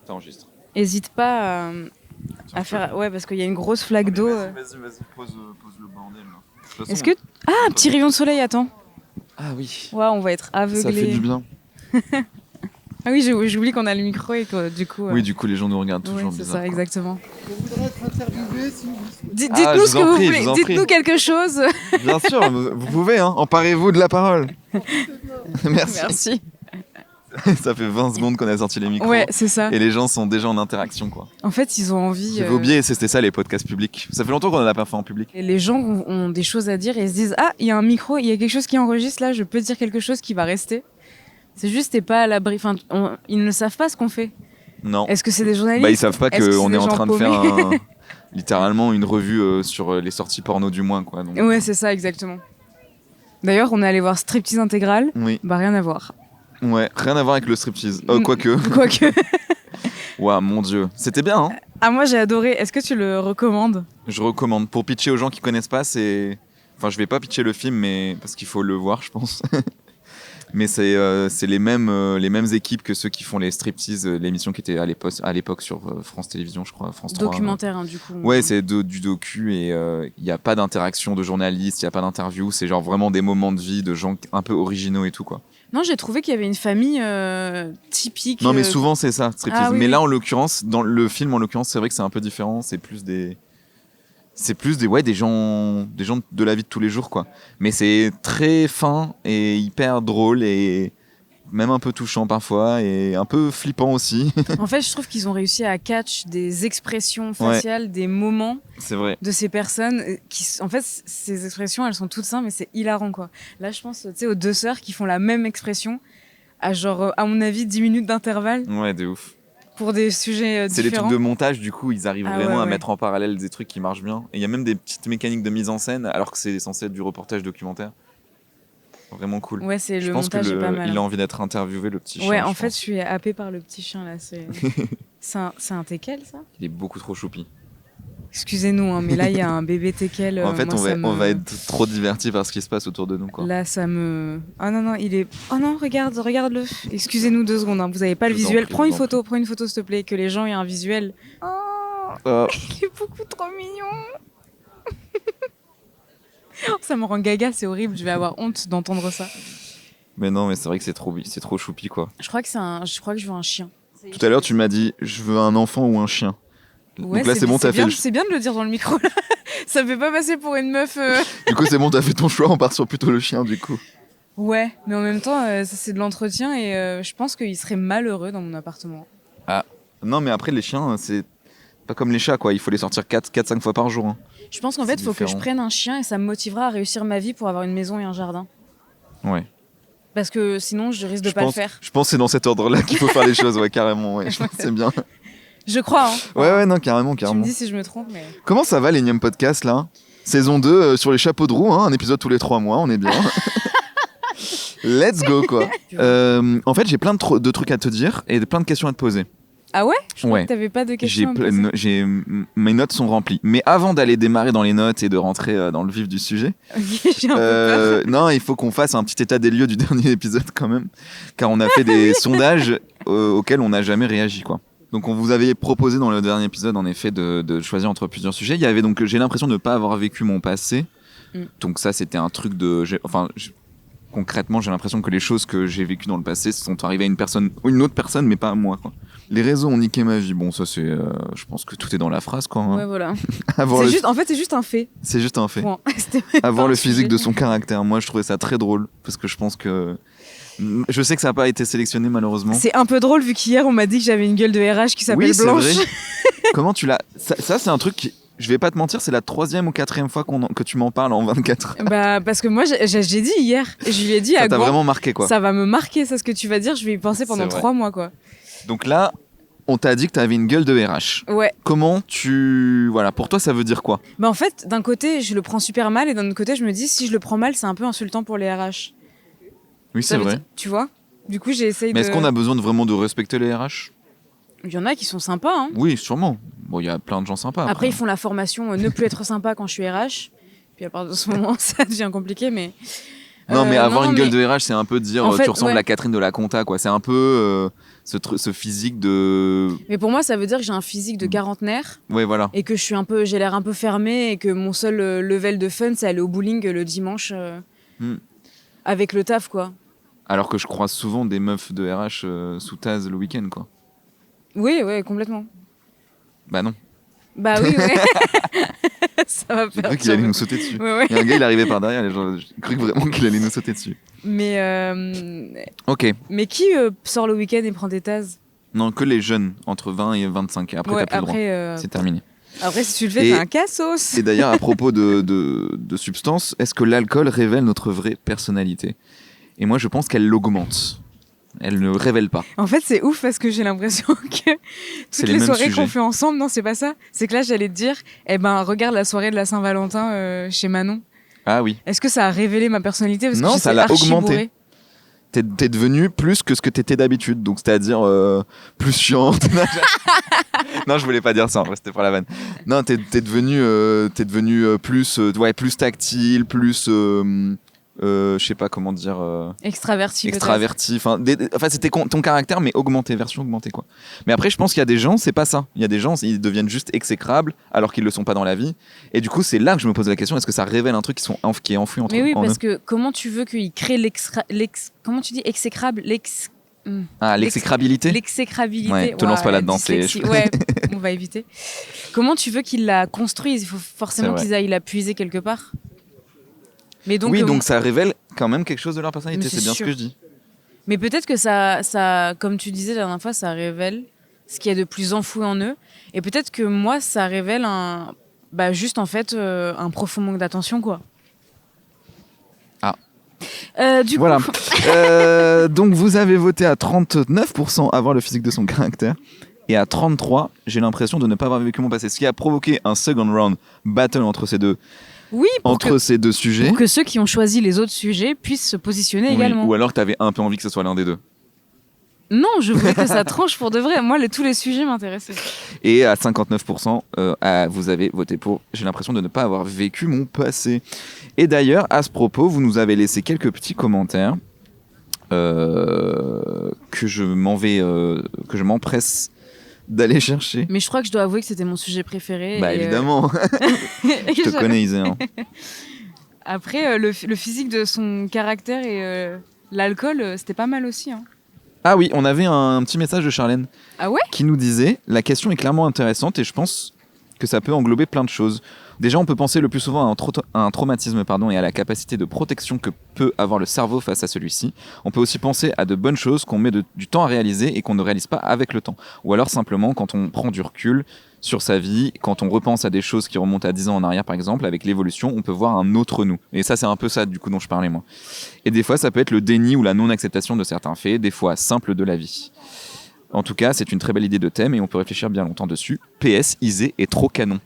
T'enregistres. Hésite pas à faire... Ouais, parce qu'il y a une grosse flaque d'eau. Vas-y, pose le bordel. Là. Est-ce que... Ah, un petit rayon de soleil, attends. Ah oui. Ouais, on va être aveuglés. Ça fait du bien. Ah oui, j'oublie qu'on a le micro et que du coup... Oui, du coup, les gens nous regardent toujours c'est bizarre. ça, exactement. Je voudrais être interviewé si vous... Dites-nous ce que vous voulez. Dites-nous quelque chose. Bien sûr, vous pouvez, hein. Emparez-vous de la parole. Merci. Ça fait 20 secondes qu'on a sorti les micros. Ouais, c'est ça. Et les gens sont déjà en interaction, quoi. En fait, ils ont envie... J'avais oublié, c'était ça les podcasts publics. Ça fait longtemps qu'on en a pas fait en public. Et les gens ont des choses à dire et ils se disent « Ah, il y a un micro, il y a quelque chose qui enregistre là, je peux dire quelque chose qui va rester. » C'est juste, t'es pas à l'abri... Enfin, ils ne savent pas ce qu'on fait. Non. Est-ce que c'est des journalistes? Bah, ils savent pas qu'on est en train de faire paumés littéralement une revue sur les sorties porno du mois, quoi. Donc... Ouais, c'est ça, exactement. D'ailleurs, on est allé voir Striptease Intégral. Oui. Bah, rien à voir. Ouais, rien à voir avec le striptease. Quoique. Quoique. Ouah, mon dieu. C'était bien, hein. Ah, moi, j'ai adoré. Est-ce que tu le recommandes? Je recommande. Pour pitcher aux gens qui connaissent pas, c'est... Enfin, je vais pas pitcher le film, mais... parce qu'il faut le voir, je pense. Mais c'est les mêmes équipes que ceux qui font les striptease, l'émission qui était à l'époque sur France Télévisions, je crois, France 3. Documentaire, hein, du coup. Ouais, c'est du docu et il n'y a pas d'interaction de journalistes, il n'y a pas d'interview, c'est genre vraiment des moments de vie de gens un peu originaux et tout, quoi. Non, j'ai trouvé qu'il y avait une famille typique. Non, mais souvent c'est ça, striptease. Ah, oui, mais oui. là, en l'occurrence, dans le film, en l'occurrence, c'est vrai que c'est un peu différent, c'est plus des gens de la vie de tous les jours, quoi. Mais c'est très fin et hyper drôle et même un peu touchant parfois et un peu flippant aussi. En fait, je trouve qu'ils ont réussi à catch des expressions faciales, des moments C'est vrai. de ces personnes qui, en fait, ces expressions, elles sont toutes simples, mais c'est hilarant, quoi. Là, je pense, tu sais, aux deux sœurs qui font la même expression à genre, à mon avis, 10 minutes d'intervalle Ouais, de ouf. pour des sujets C'est des différents. trucs de montage, du coup, ils arrivent vraiment à ouais. mettre en parallèle des trucs qui marchent bien. Et il y a même des petites mécaniques de mise en scène, alors que c'est censé être du reportage documentaire. Vraiment cool. Ouais, c'est Je le pense que montage est pas mal. il a envie d'être interviewé, le petit chien. Ouais, en fait, je suis happée par le petit chien, là. C'est un teckel, ça? Il est beaucoup trop choupi. Excusez-nous, hein, mais là, il y a un bébé teckel. En fait, moi, on va être trop divertis par ce qui se passe autour de nous, quoi. Là, ça me... Oh non, il est... Oh non, regarde-le. Excusez-nous 2 secondes, hein, vous avez pas le Je vous en visuel. prie, Prends je une vous en photo, s'il te plaît, que les gens aient un visuel. Oh, Oh. il est beaucoup trop mignon. Ça me rend gaga, c'est horrible, je vais avoir honte d'entendre ça. Mais non, mais c'est vrai que c'est trop choupi, quoi. Je crois que je veux un chien. Tout à l'heure, tu m'as dit, je veux un enfant ou un chien. Ouais, Donc là, c'est bon, t'as fait C'est bien de le dire dans le micro, là. Ça me fait pas passer pour une meuf... Du coup, c'est bon, t'as fait ton choix, on part sur plutôt le chien, du coup. Ouais, mais en même temps, ça, c'est de l'entretien et je pense qu'il serait malheureux dans mon appartement. Ah, non, mais après, les chiens, c'est pas comme les chats, quoi. Il faut les sortir 4-5 fois par jour. Hein. Je pense qu'en fait, il faut que je différent. prenne un chien et ça me motivera à réussir ma vie pour avoir une maison et un jardin. Ouais. Parce que sinon, je risque de pas le faire. Je pense que c'est dans cet ordre-là qu'il faut faire les choses, ouais, carrément. Ouais. Je pense que c'est bien. Je crois, hein. Ouais, non, carrément. Tu me dis si je me trompe, mais... Comment ça va, l'énième podcast, là? Saison 2, sur les chapeaux de roue, hein, un épisode tous les 3 mois, on est bien. Let's go, quoi. En fait, j'ai plein de trucs à te dire et plein de questions à te poser. Ah ouais? Je crois Ouais. que t'avais pas de questions à me poser. Mes notes sont remplies. Mais avant d'aller démarrer dans les notes et de rentrer dans le vif du sujet, Ok, j'ai un peu peur. non, il faut qu'on fasse un petit état des lieux du dernier épisode quand même, car on a fait des sondages auxquels on n'a jamais réagi, quoi. Donc on vous avait proposé dans le dernier épisode en effet de choisir entre plusieurs sujets. Il y avait donc j'ai l'impression de ne pas avoir vécu mon passé. Donc ça c'était un truc concrètement j'ai l'impression que les choses que j'ai vécues dans le passé sont arrivées à une autre personne mais pas à moi, quoi. Les réseaux ont niqué ma vie. Bon, ça c'est je pense que tout est dans la phrase, quoi. Hein. Ouais, voilà. En fait, c'est juste un fait. C'est juste un fait. Point. Avoir le physique de son caractère. Moi, je trouvais ça très drôle parce que je pense que je sais que ça n'a pas été sélectionné malheureusement. C'est un peu drôle vu qu'hier on m'a dit que j'avais une gueule de RH qui s'appelle Oui, c'est Blanche. vrai. Comment tu l'as ça c'est un truc je vais pas te mentir, c'est la 3e ou 4e fois que tu m'en parles en 24 heures. Bah parce que moi j'ai dit hier, je lui ai dit ça à t'a Gwen, vraiment marqué, quoi. ça va me marquer, ça ce que tu vas dire, je vais y penser pendant C'est vrai. 3 mois, quoi. Donc là, on t'a dit que t'avais une gueule de RH. Ouais. Comment pour toi ça veut dire quoi? Bah en fait, d'un côté, je le prends super mal et d'un autre côté, je me dis si je le prends mal, c'est un peu insultant pour les RH. Oui, Ça c'est veut vrai. dire- Tu vois? Du coup, j'ai essayé Mais de... est-ce qu'on a besoin vraiment de respecter les RH? Il y en a qui sont sympas, hein. Oui, sûrement. Bon, il y a plein de gens sympas. Après, ils font la formation ne plus être sympa quand je suis RH. Puis à partir de ce moment, ça devient compliqué, mais... Non, mais avoir une gueule mais- de RH, c'est un peu dire En fait, tu ressembles ouais. à Catherine de la Conta, quoi. C'est un peu ce physique de. Mais pour moi, ça veut dire que j'ai un physique de quarantenaire Ouais, voilà. et que j'ai l'air un peu fermé et que mon seul level de fun, c'est aller au bowling le dimanche Hmm. avec le taf, quoi. Alors que je croise souvent des meufs de RH sous Taz le week-end, quoi. Oui, ouais, complètement. Bah non. Bah oui, ouais. Ça va J'ai faire. cru qu'il allait nous sauter dessus. Ouais, ouais. Il y a un gars, il arrivait par derrière, les gens, j'ai cru vraiment qu'il allait nous sauter dessus. Ok. Mais qui sort le week-end et prend des tasses? Non, que les jeunes, entre 20 et 25. Et après, Ouais, t'as plus le droit. après, C'est terminé. après, si tu le fais, Et- t'as un cassos. Et d'ailleurs, à propos de substances, est-ce que l'alcool révèle notre vraie personnalité? Et moi, je pense qu'elle l'augmente. Elle ne révèle pas. En fait, c'est ouf parce que j'ai l'impression que C'est toutes les les mêmes soirées sujets. qu'on fait ensemble, non, c'est pas ça. C'est que là, j'allais te dire, eh ben, regarde la soirée de la Saint-Valentin chez Manon. Ah oui. Est-ce que ça a révélé ma personnalité parce Non, que ça j'étais l'a archi augmenté. bourrée. T'es devenu plus que ce que t'étais d'habitude. Donc, c'est-à-dire plus chiante. Non, je voulais pas dire ça. En vrai, c'était pour la vanne. Non, t'es devenu plus, ouais, plus tactile, plus, je sais pas comment dire, Extraverti, peut-être. extraverti. Enfin, c'était ton caractère, mais augmenté, version augmentée, quoi. Mais après, je pense qu'il y a des gens, c'est pas ça. Il y a des gens, ils deviennent juste exécrables alors qu'ils le sont pas dans la vie. Et du coup, c'est là que je me pose la question, est-ce que ça révèle un truc qui est enfoui entre Mais oui, en parce eux? que comment tu veux qu'il crée comment tu dis exécrable Ah, l'exécrabilité. l'exécrabilité. Ouais, te lance pas Ouah, là-dedans, dyslexie. Ouais, on va éviter. Comment tu veux qu'ils la construisent? Il faut forcément C'est vrai. qu'ils aillent la puiser quelque part. Mais donc, Oui, donc ça révèle quand même quelque chose de leur personnalité, Mais c'est c'est bien sûr. ce que je dis. mais peut-être que ça, comme tu disais la dernière fois, ça révèle ce qu'il y a de plus enfoui en eux. Et peut-être que moi, ça révèle juste en fait un profond manque d'attention, quoi. Ah. Du Voilà. coup, Donc vous avez voté à 39% avoir le physique de son caractère. Et à 33%, j'ai l'impression de ne pas avoir vécu mon passé. Ce qui a provoqué un second round battle entre ces deux, oui, ces deux sujets. pour que ceux qui ont choisi les autres sujets puissent se positionner Oui, également. ou alors que tu avais un peu envie que ce soit l'un des deux. Non, je voulais que ça tranche pour de vrai. Moi, tous les sujets m'intéressaient. Et à 59%, vous avez voté pour. J'ai l'impression de ne pas avoir vécu mon passé. Et d'ailleurs, à ce propos, vous nous avez laissé quelques petits commentaires que je m'empresse d'aller chercher. Mais je crois que je dois avouer que c'était mon sujet préféré. Bah et, évidemment, et je te j'avais- connais Isée. Hein. Après, le physique de son caractère et l'alcool, c'était pas mal aussi. Hein. Ah oui, on avait un petit message de Charlène Ah ouais? qui nous disait « La question est clairement intéressante et je pense que ça peut englober plein de choses. Déjà, on peut penser le plus souvent à un traumatisme et à la capacité de protection que peut avoir le cerveau face à celui-ci. On peut aussi penser à de bonnes choses qu'on met du temps à réaliser et qu'on ne réalise pas avec le temps. Ou alors simplement quand on prend du recul sur sa vie, quand on repense à des choses qui remontent à 10 ans en arrière par exemple, avec l'évolution, on peut voir un autre nous. Et ça, c'est un peu ça du coup dont je parlais moi. Et des fois, ça peut être le déni ou la non-acceptation de certains faits, des fois simples de la vie. En tout cas, c'est une très belle idée de thème et on peut réfléchir bien longtemps dessus. PS, Isée est trop canon.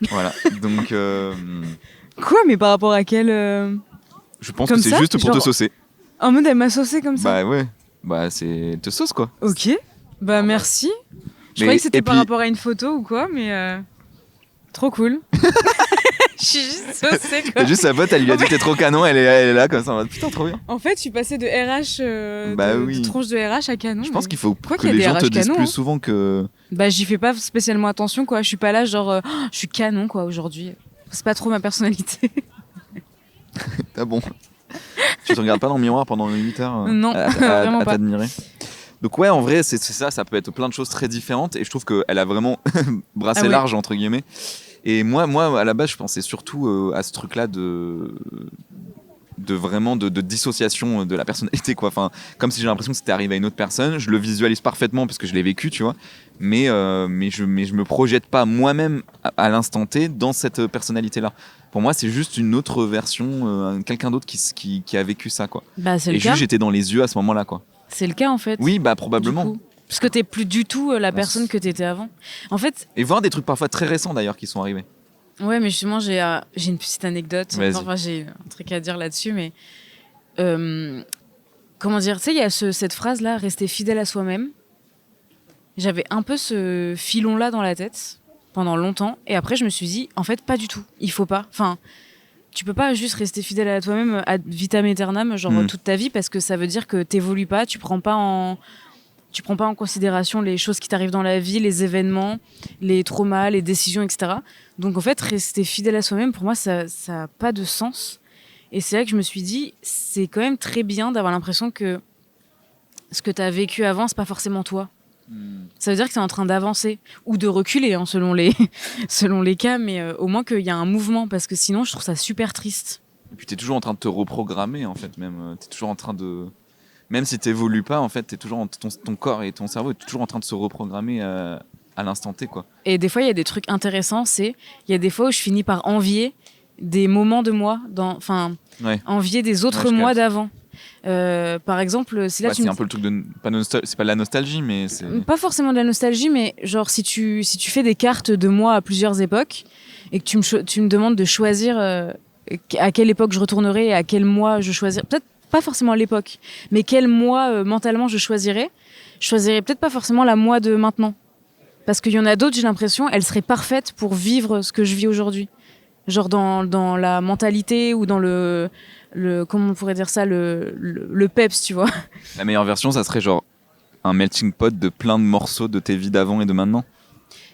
Voilà, donc Quoi? Mais par rapport à quel je pense Comme que c'est ça, juste pour te genre- saucer. En mode, elle m'a saucé comme ça. Bah ouais, bah c'est te sauce quoi. Ok. Bah merci. Je Mais- croyais que c'était et par puis- rapport à une photo ou quoi, mais trop cool. Je suis juste saucée quoi. Et juste sa pote, elle lui a dit t'es trop canon, elle est là comme ça en mode putain trop bien. En fait, je suis passée de RH, Bah de oui. tronche de RH à canon. Je pense mais- qu'il faut Quoi que qu'il y a les des gens te RH disent canons, plus hein. souvent que Bah j'y fais pas spécialement attention quoi. Je suis pas là genre je suis canon quoi aujourd'hui. C'est pas trop ma personnalité. ah bon. Tu te regardes pas dans le miroir pendant 8 heures Non, à vraiment pas. t'admirer. Donc ouais, en vrai, c'est ça peut être plein de choses très différentes et je trouve qu'elle a vraiment brassé Ah ouais. large entre guillemets. Et moi à la base, je pensais surtout à ce truc-là de vraiment de dissociation de la personnalité quoi. Enfin, comme si j'ai l'impression que c'était arrivé à une autre personne. Je le visualise parfaitement parce que je l'ai vécu, tu vois. Mais je me projette pas moi-même à l'instant T dans cette personnalité-là. Pour moi, c'est juste une autre version, quelqu'un d'autre qui a vécu ça quoi. Bah c'est Et le cas. juste j'étais dans les yeux à ce moment-là quoi. C'est le cas en fait. Oui, bah du probablement. coup. Parce que t'es plus du tout la personne que t'étais avant. En fait, Et voir des trucs parfois très récents d'ailleurs qui sont arrivés. ouais, mais justement, j'ai une petite anecdote. Vas-y. Enfin, j'ai un truc à dire là-dessus, mais comment dire? Tu sais, il y a cette phrase-là, rester fidèle à soi-même. J'avais un peu ce filon-là dans la tête pendant longtemps, et après, je me suis dit, en fait, pas du tout. Il faut pas. Enfin, tu peux pas juste rester fidèle à toi-même ad vitam aeternam, genre toute ta vie, parce que ça veut dire que t'évolues pas, tu prends pas en considération les choses qui t'arrivent dans la vie, les événements, les traumas, les décisions, etc. Donc en fait, rester fidèle à soi-même, pour moi, ça a pas de sens. Et c'est là que je me suis dit, c'est quand même très bien d'avoir l'impression que ce que t'as vécu avant, c'est pas forcément toi. Ça veut dire que t'es en train d'avancer ou de reculer, hein, selon les cas, mais au moins qu'il y a un mouvement, parce que sinon, je trouve ça super triste. Et puis t'es toujours en train de te reprogrammer en fait, même. T'es toujours en train de... Même si t'évolues pas, en fait, t'es toujours ton corps et ton cerveau est toujours en train de se reprogrammer à l'instant T, quoi. Et des fois, il y a des trucs intéressants, il y a des fois où je finis par envier des moments de moi, envier des autres mois d'avant. Par exemple, si là c'est un peu le truc de c'est pas de la nostalgie, mais c'est pas forcément de la nostalgie, mais genre si tu fais des cartes de moi à plusieurs époques et que tu me demandes de choisir à quelle époque je retournerai et à quel mois je choisirais, peut-être pas forcément à l'époque, mais quel mois mentalement je choisirais peut-être pas forcément la moi de maintenant, parce qu'il y en a d'autres, j'ai l'impression, elles seraient parfaites pour vivre ce que je vis aujourd'hui, genre dans la mentalité ou dans le comment on pourrait dire ça, le peps, tu vois. La meilleure version, ça serait genre un melting pot de plein de morceaux de tes vies d'avant et de maintenant.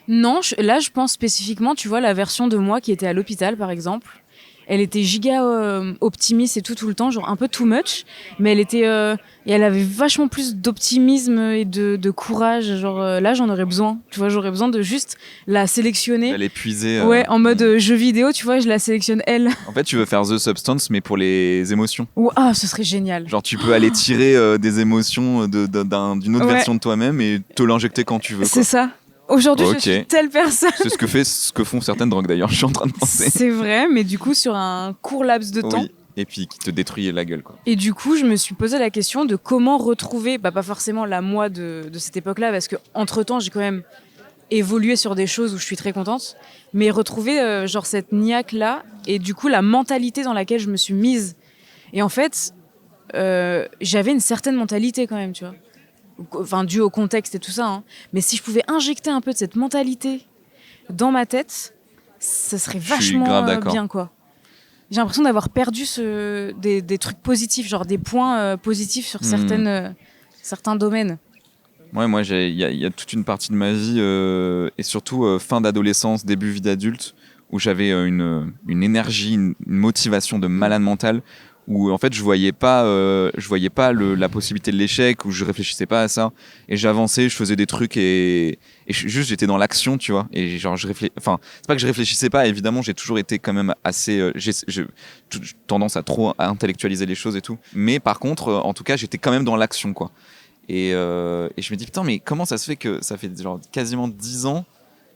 Non, là je pense spécifiquement, tu vois, la version de moi qui était à l'hôpital par exemple. Elle était giga optimiste et tout le temps, genre un peu too much, mais elle avait vachement plus d'optimisme et de courage, genre là j'en aurais besoin, tu vois, j'aurais besoin de juste la sélectionner. Elle épuiser. Ouais, en mode jeu vidéo, tu vois, je la sélectionne elle. En fait, tu veux faire The Substance, mais pour les émotions. Ce serait génial. Genre tu peux aller tirer des émotions d'une autre version de toi-même et te l'injecter quand tu veux, quoi. C'est ça. Aujourd'hui, je suis telle personne. C'est ce que font certaines drogues d'ailleurs, je suis en train de penser. C'est vrai, mais du coup, sur un court laps de temps. Et puis qui te détruit la gueule, quoi. Et du coup, je me suis posé la question de comment retrouver, pas forcément la moi de cette époque-là, parce qu'entre-temps, j'ai quand même évolué sur des choses où je suis très contente, mais retrouver genre cette niaque-là, et du coup, la mentalité dans laquelle je me suis mise. Et en fait, j'avais une certaine mentalité quand même, tu vois. Enfin, dû au contexte et tout ça, hein. Mais si je pouvais injecter un peu de cette mentalité dans ma tête, ça serait vachement bien, quoi. J'ai l'impression d'avoir perdu des trucs positifs, genre des points positifs sur certains domaines. Ouais, moi, il y a toute une partie de ma vie, et surtout fin d'adolescence, début vie d'adulte, où j'avais une énergie, une motivation de malade mental, où en fait je voyais pas la possibilité de l'échec, où je réfléchissais pas à ça, et j'avançais, je faisais des trucs et juste j'étais dans l'action, tu vois, et genre c'est pas que je réfléchissais pas, évidemment j'ai toujours été quand même assez j'ai tendance à trop intellectualiser les choses et tout, mais par contre en tout cas j'étais quand même dans l'action, quoi, et je me dis putain, mais comment ça se fait que ça fait genre quasiment 10 ans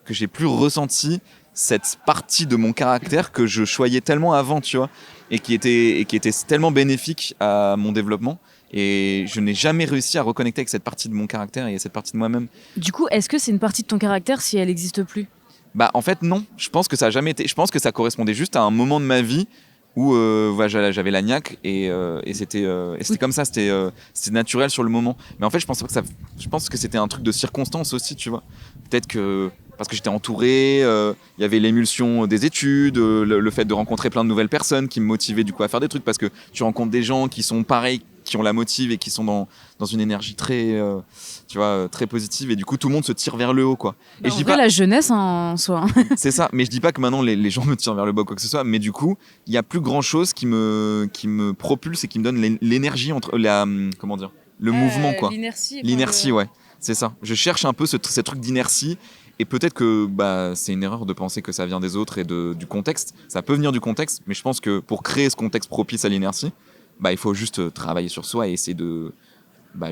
que j'ai plus ressenti cette partie de mon caractère que je choyais tellement avant, tu vois, et qui était tellement bénéfique à mon développement, et je n'ai jamais réussi à reconnecter avec cette partie de mon caractère et cette partie de moi-même. Du coup, est-ce que c'est une partie de ton caractère si elle n'existe plus ? Bah en fait non, je pense que ça a jamais été, je pense que ça correspondait juste à un moment de ma vie où j'avais la niaque et c'était comme ça, c'était naturel sur le moment, mais en fait je pense que c'était un truc de circonstance aussi, tu vois, peut-être que parce que j'étais entouré, il y avait l'émulsion des études, le fait de rencontrer plein de nouvelles personnes qui me motivaient du coup à faire des trucs, parce que tu rencontres des gens qui sont pareils, qui ont la motive et qui sont dans une énergie très tu vois, très positive, et du coup tout le monde se tire vers le haut, quoi. Et je dis pas la jeunesse en soi. C'est ça, mais je dis pas que maintenant les gens me tirent vers le bas, quoi que ce soit, mais du coup il y a plus grand chose qui me propulse et qui me donne l'énergie, entre comment dire, le mouvement, quoi. L'inertie, ouais, c'est ça. Je cherche un peu ce truc d'inertie. Et peut-être que c'est une erreur de penser que ça vient des autres et du contexte. Ça peut venir du contexte, mais je pense que pour créer ce contexte propice à l'inertie, il faut juste travailler sur soi et essayer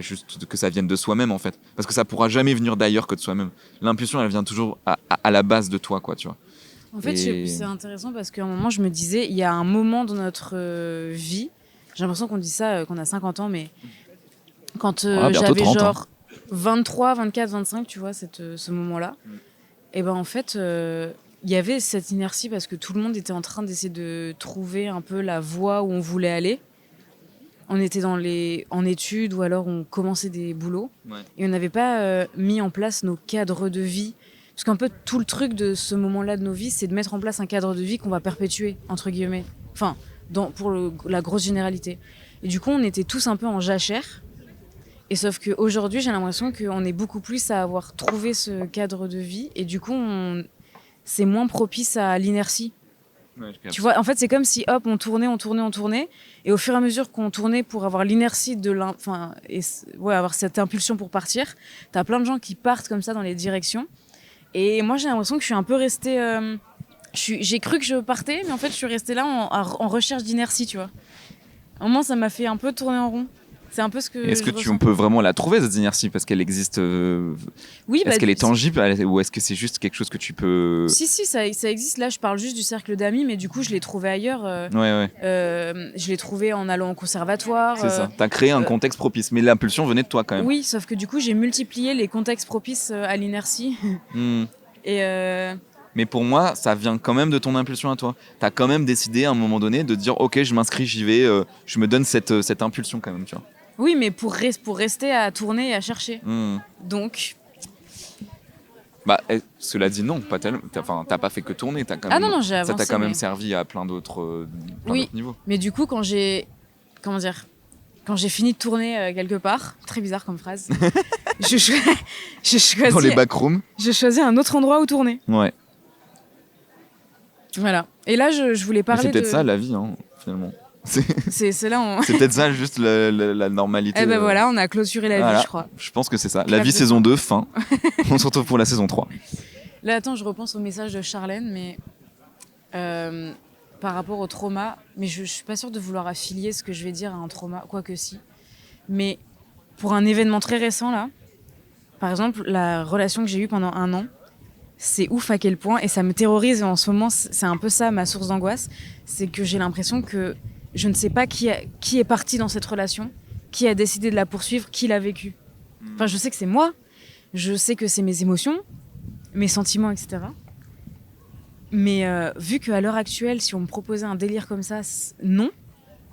juste que ça vienne de soi-même, en fait. Parce que ça pourra jamais venir d'ailleurs que de soi-même. L'impulsion, elle vient toujours à la base de toi, quoi, tu vois. En fait, c'est intéressant parce qu'à un moment, je me disais, il y a un moment dans notre vie, j'ai l'impression qu'on dit ça, qu'on a 50 ans, mais quand j'avais 30, genre 23, 24, 25, tu vois, ce moment-là, et en fait, il y avait cette inertie parce que tout le monde était en train d'essayer de trouver un peu la voie où on voulait aller. On était en études ou alors on commençait des boulots, et on n'avait pas mis en place nos cadres de vie. Parce qu'un peu tout le truc de ce moment-là de nos vies, c'est de mettre en place un cadre de vie qu'on va perpétuer, entre guillemets. Enfin, pour la grosse généralité. Et du coup, on était tous un peu en jachère. Et sauf qu'aujourd'hui, j'ai l'impression qu'on est beaucoup plus à avoir trouvé ce cadre de vie. Et du coup, c'est moins propice à l'inertie. Ouais, Tu vois, en fait, c'est comme si, hop, on tournait. Et au fur et à mesure qu'on tournait pour avoir l'inertie avoir cette impulsion pour partir, t'as plein de gens qui partent comme ça dans les directions. Et moi, j'ai l'impression que je suis un peu restée... j'ai cru que je partais, mais en fait, je suis restée là en recherche d'inertie, tu vois. À un moment, ça m'a fait un peu tourner en rond. C'est un peu ce que Est-ce que ressens. on peut vraiment la trouver, cette inertie, parce qu'elle existe Oui, est-ce qu'elle est tangible ou est-ce que c'est juste quelque chose que tu peux... Si, ça existe. Là, je parle juste du cercle d'amis, mais du coup, je l'ai trouvé ailleurs. Ouais. Je l'ai trouvé en allant au conservatoire. C'est ça. T'as créé un contexte propice, mais l'impulsion venait de toi quand même. Oui, sauf que du coup, j'ai multiplié les contextes propices à l'inertie. Et Mais pour moi, ça vient quand même de ton impulsion à toi. T'as quand même décidé à un moment donné de dire ok, je m'inscris, j'y vais, je me donne cette impulsion quand même, tu vois. Oui, mais pour rester à tourner et à chercher. Donc. Bah, cela dit, non, pas tellement. T'as pas fait que tourner. T'as quand même, non, j'ai avancé. Ça t'a quand même servi à plein d'autres niveaux. Mais du coup, quand j'ai fini de tourner quelque part, très bizarre comme phrase, je choisis. Dans les backrooms. Je choisis un autre endroit où tourner. Ouais. Voilà. Et là, je voulais parler c'est peut-être ça la vie, hein, finalement. C'est là. C'est peut-être ça, juste la normalité. Eh ben voilà, on a clôturé la vie, je crois. Je pense que c'est ça. La vie saison 2, fin. On se retrouve pour la saison 3. Là, attends, je repense au message de Charlène, mais par rapport au trauma, mais je suis pas sûre de vouloir affilier ce que je vais dire à un trauma, quoique si. Mais pour un événement très récent, là, par exemple, la relation que j'ai eue pendant 1 an, c'est ouf à quel point, et ça me terrorise, et en ce moment, c'est un peu ça ma source d'angoisse, c'est que j'ai l'impression que je ne sais pas qui est parti dans cette relation, qui a décidé de la poursuivre, qui l'a vécue. Enfin, je sais que c'est moi, je sais que c'est mes émotions, mes sentiments, etc. Mais vu qu'à l'heure actuelle, si on me proposait un délire comme ça, non,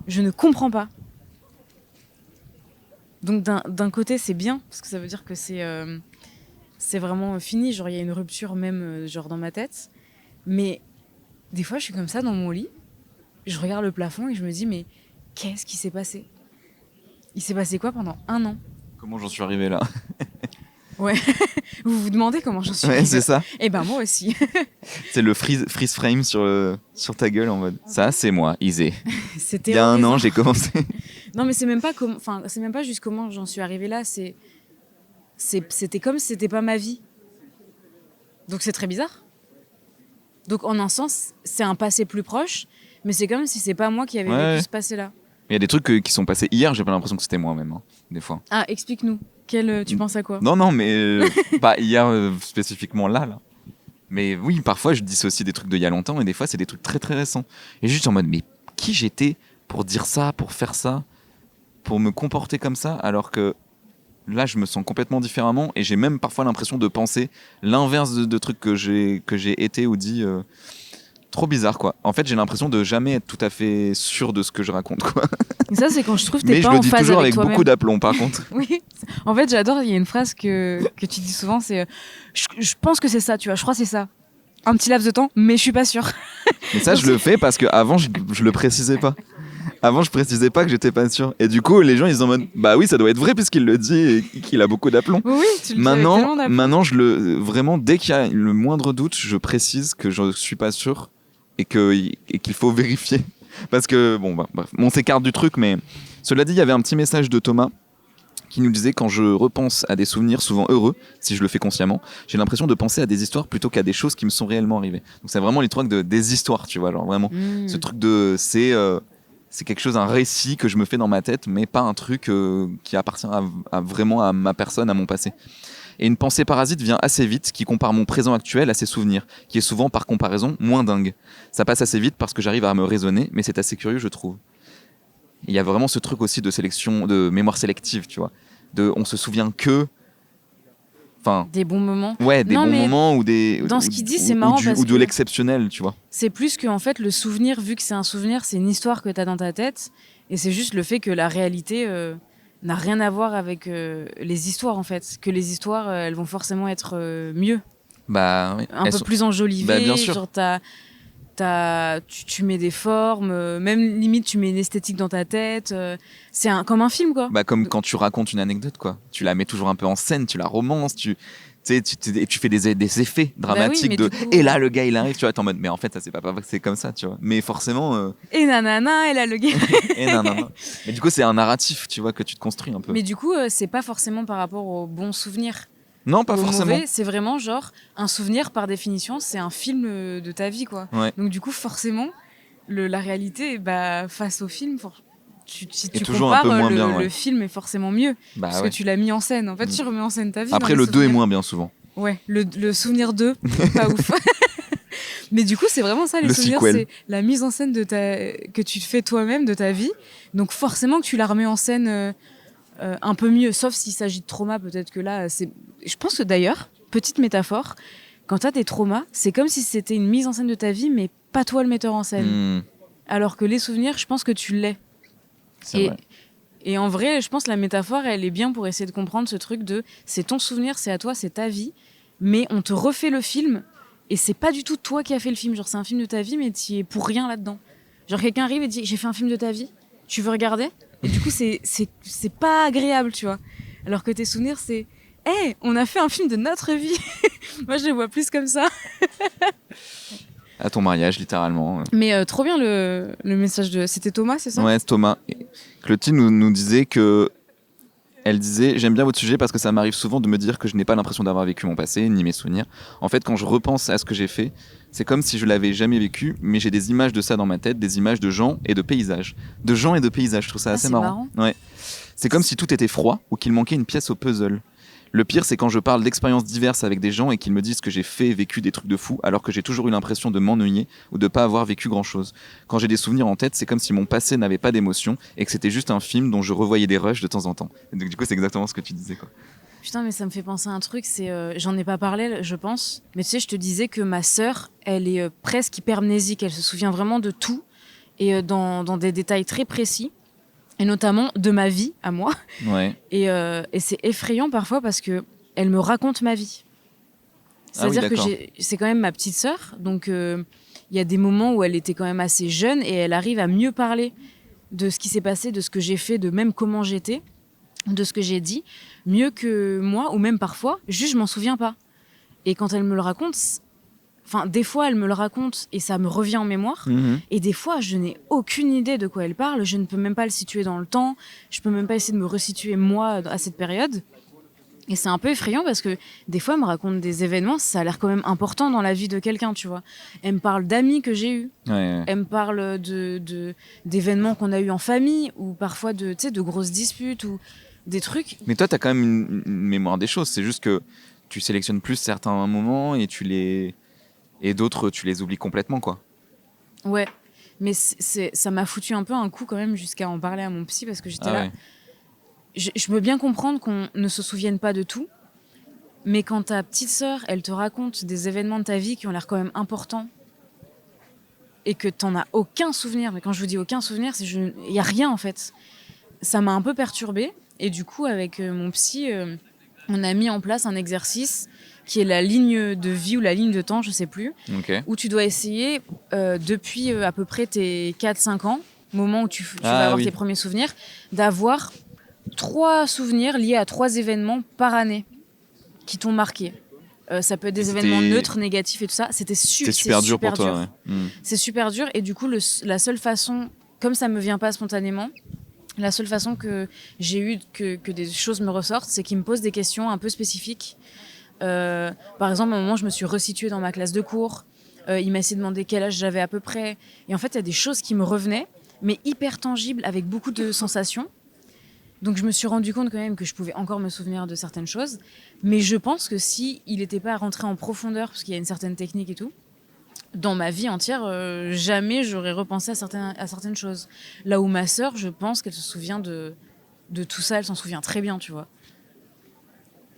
je ne comprends pas. Donc d'un côté, c'est bien, parce que ça veut dire que c'est vraiment fini, genre il y a une rupture même genre dans ma tête. Mais des fois, je suis comme ça dans mon lit, je regarde le plafond et je me dis, mais qu'est-ce qui s'est passé ? Il s'est passé quoi pendant 1 an ? Comment j'en suis arrivé là ? Ouais, vous vous demandez comment j'en suis arrivé. Ouais, c'est ça. Eh ben moi aussi. C'est le freeze frame sur ta gueule en mode, ça c'est moi, Isée. C'était il y a 1 an, j'ai commencé. Non mais c'est même pas juste comment j'en suis arrivée là, c'était comme si c'était pas ma vie. Donc c'est très bizarre. Donc en un sens, c'est un passé plus proche, mais c'est comme si c'est pas moi qui avais vécu ce passé-là. Il y a des trucs qui sont passés hier, j'ai pas l'impression que c'était moi-même, hein, des fois. Ah, explique-nous. Tu penses à quoi ? Non, mais pas hier spécifiquement là. Mais oui, parfois je dissocie des trucs d'il y a longtemps et des fois c'est des trucs très très récents. Et juste en mode, mais qui j'étais pour dire ça, pour faire ça, pour me comporter comme ça, alors que là je me sens complètement différemment et j'ai même parfois l'impression de penser l'inverse de trucs que j'ai été ou dit. Trop bizarre quoi. En fait, j'ai l'impression de jamais être tout à fait sûr de ce que je raconte quoi. Et ça, c'est quand je trouve que t'es mais pas en phase avec toi-même. Mais je le dis toujours avec beaucoup d'aplomb par contre. Oui. En fait, j'adore, il y a une phrase que tu dis souvent, c'est je pense que c'est ça, tu vois, je crois que c'est ça. Un petit laps de temps, mais je suis pas sûre. Mais ça, je le fais parce que avant je le précisais pas. Avant, je précisais pas que j'étais pas sûr. Et du coup, les gens, ils sont en mode, bah oui, ça doit être vrai puisqu'il le dit et qu'il a beaucoup d'aplomb. Oui, tu le dis avec tellement d'aplomb. Maintenant, vraiment, dès qu'il y a le moindre doute, je précise que je suis pas sûr et qu'il faut vérifier. Parce que, bon, bah, bref, on s'écarte du truc, mais cela dit, il y avait un petit message de Thomas qui nous disait, quand je repense à des souvenirs souvent heureux, si je le fais consciemment, j'ai l'impression de penser à des histoires plutôt qu'à des choses qui me sont réellement arrivées. Donc c'est vraiment les trucs des histoires, tu vois, genre vraiment. Ce truc c'est quelque chose, un récit que je me fais dans ma tête, mais pas un truc qui appartient vraiment à ma personne, à mon passé. Et une pensée parasite vient assez vite, qui compare mon présent actuel à ses souvenirs, qui est souvent, par comparaison, moins dingue. Ça passe assez vite parce que j'arrive à me raisonner, mais c'est assez curieux, je trouve. Il y a vraiment ce truc aussi de sélection, de mémoire sélective, tu vois. On se souvient que... Des bons moments. Ouais, des bons moments ou des... Dans ce qu'il dit, c'est marrant parce que... Ou de l'exceptionnel, tu vois. C'est plus que, en fait, le souvenir, vu que c'est un souvenir, c'est une histoire que t'as dans ta tête, et c'est juste le fait que la réalité... n'a rien à voir avec les histoires en fait, que les histoires elles vont forcément être mieux. Bah oui. Un peu plus enjolivées, bah, bien sûr. Genre tu mets des formes, même limite tu mets une esthétique dans ta tête. C'est comme un film, quoi. Bah, comme quand tu racontes une anecdote, quoi. Tu la mets toujours un peu en scène, tu la romances, tu sais, et tu fais des effets dramatiques mais de. du coup, Et là, le gars, il arrive, tu vois, t'es en mode, mais en fait, ça, c'est pas que c'est comme ça, tu vois. Mais forcément. Et nanana, et là le gars. Et non, non, non. Mais du coup, c'est un narratif, tu vois, que tu te construis un peu. Mais du coup, c'est pas forcément par rapport aux bons souvenirs. Non, pas Ou aux forcément. mauvais, c'est vraiment genre un souvenir par définition, c'est un film de ta vie, quoi. Ouais. Donc du coup, forcément, la réalité, bah, face au film, si Et tu toujours un compares, peu moins bien, ouais. le film est forcément mieux. Bah, Parce ouais. que tu l'as mis en scène. En fait, tu remets en scène ta vie. Après, dans le les 2 est souvenirs. moins bien souvent. Ouais, le souvenir 2, pas ouf. Mais du coup, c'est vraiment ça, les Le souvenirs, sequel. c'est la mise en scène que tu te fais toi-même de ta vie. Donc forcément que tu la remets en scène un peu mieux, sauf s'il s'agit de trauma, peut-être que là, c'est... Je pense que d'ailleurs, petite métaphore, quand t'as des traumas, c'est comme si c'était une mise en scène de ta vie, mais pas toi le metteur en scène. Alors que les souvenirs, je pense que tu l'es. C'est vrai. Et en vrai, je pense que la métaphore, elle est bien pour essayer de comprendre ce truc de c'est ton souvenir, c'est à toi, c'est ta vie, mais on te refait le film et c'est pas du tout toi qui as fait le film. Genre, c'est un film de ta vie, mais tu es pour rien là-dedans. Genre, quelqu'un arrive et dit j'ai fait un film de ta vie, tu veux regarder? Et du coup, c'est pas agréable, tu vois. Alors que tes souvenirs, c'est hey, on a fait un film de notre vie. Moi, je les vois plus comme ça. À ton mariage, littéralement. Mais trop bien le message de. C'était Thomas, c'est ça? Ouais, c'est Thomas. Clotilde nous disait que. Elle disait, j'aime bien votre sujet parce que ça m'arrive souvent de me dire que je n'ai pas l'impression d'avoir vécu mon passé, ni mes souvenirs. En fait, quand je repense à ce que j'ai fait, c'est comme si je l'avais jamais vécu, mais j'ai des images de ça dans ma tête, des images de gens et de paysages. De gens et de paysages, je trouve ça assez marrant. Ouais. C'est comme si tout était froid ou qu'il manquait une pièce au puzzle. Le pire, c'est quand je parle d'expériences diverses avec des gens et qu'ils me disent que j'ai vécu des trucs de fou, alors que j'ai toujours eu l'impression de m'ennuyer ou de pas avoir vécu grand-chose. Quand j'ai des souvenirs en tête, c'est comme si mon passé n'avait pas d'émotion et que c'était juste un film dont je revoyais des rushs de temps en temps. Et donc, du coup, c'est exactement ce que tu disais, quoi. Putain, mais ça me fait penser à un truc, c'est j'en ai pas parlé, je pense, mais tu sais, je te disais que ma sœur, elle est presque hypermnésique, elle se souvient vraiment de tout et dans des détails très précis. Et notamment de ma vie à moi. Ouais. Et c'est effrayant parfois parce que elle me raconte ma vie. C'est-à-dire que c'est quand même ma petite sœur, donc il y a des moments où elle était quand même assez jeune et elle arrive à mieux parler de ce qui s'est passé, de ce que j'ai fait, de même comment j'étais, de ce que j'ai dit, mieux que moi, ou même parfois, juste je m'en souviens pas. Et quand elle me le raconte, enfin, des fois, elle me le raconte et ça me revient en mémoire. Et des fois, je n'ai aucune idée de quoi elle parle. Je ne peux même pas le situer dans le temps. Je peux même pas essayer de me resituer moi à cette période. Et c'est un peu effrayant parce que des fois, elle me raconte des événements, ça a l'air quand même important dans la vie de quelqu'un, tu vois. Elle me parle d'amis que j'ai eus. Ouais. Elle me parle d'événements qu'on a eus en famille ou parfois de grosses disputes ou des trucs. Mais toi, t'as quand même une mémoire des choses. C'est juste que tu sélectionnes plus certains moments et d'autres, tu les oublies complètement, quoi. Ouais, mais ça m'a foutu un peu un coup quand même jusqu'à en parler à mon psy parce que j'étais là. Ouais. Je veux bien comprendre qu'on ne se souvienne pas de tout, mais quand ta petite sœur, elle te raconte des événements de ta vie qui ont l'air quand même importants et que t'en as aucun souvenir, mais quand je vous dis aucun souvenir, il y a rien en fait. Ça m'a un peu perturbée et du coup avec mon psy, on a mis en place un exercice qui est la ligne de vie ou la ligne de temps, je sais plus, où tu dois essayer depuis à peu près tes 4-5 ans, moment où tu vas avoir tes premiers souvenirs, d'avoir 3 souvenirs liés à 3 événements par année qui t'ont marqué. Ça peut être des événements neutres, négatifs et tout ça. C'était super dur pour toi. Ouais. C'est super dur et du coup, la seule façon, comme ça me vient pas spontanément, la seule façon que j'ai eu que des choses me ressortent, c'est qu'il me pose des questions un peu spécifiques. Par exemple, à un moment, je me suis resituée dans ma classe de cours. Il m'a essayé de demander quel âge j'avais à peu près. Et en fait, il y a des choses qui me revenaient, mais hyper tangibles, avec beaucoup de sensations. Donc, je me suis rendu compte quand même que je pouvais encore me souvenir de certaines choses. Mais je pense que si il n'était pas rentré en profondeur, parce qu'il y a une certaine technique et tout, dans ma vie entière, jamais j'aurais repensé à certaines choses. Là où ma sœur, je pense qu'elle se souvient de tout ça, elle s'en souvient très bien, tu vois.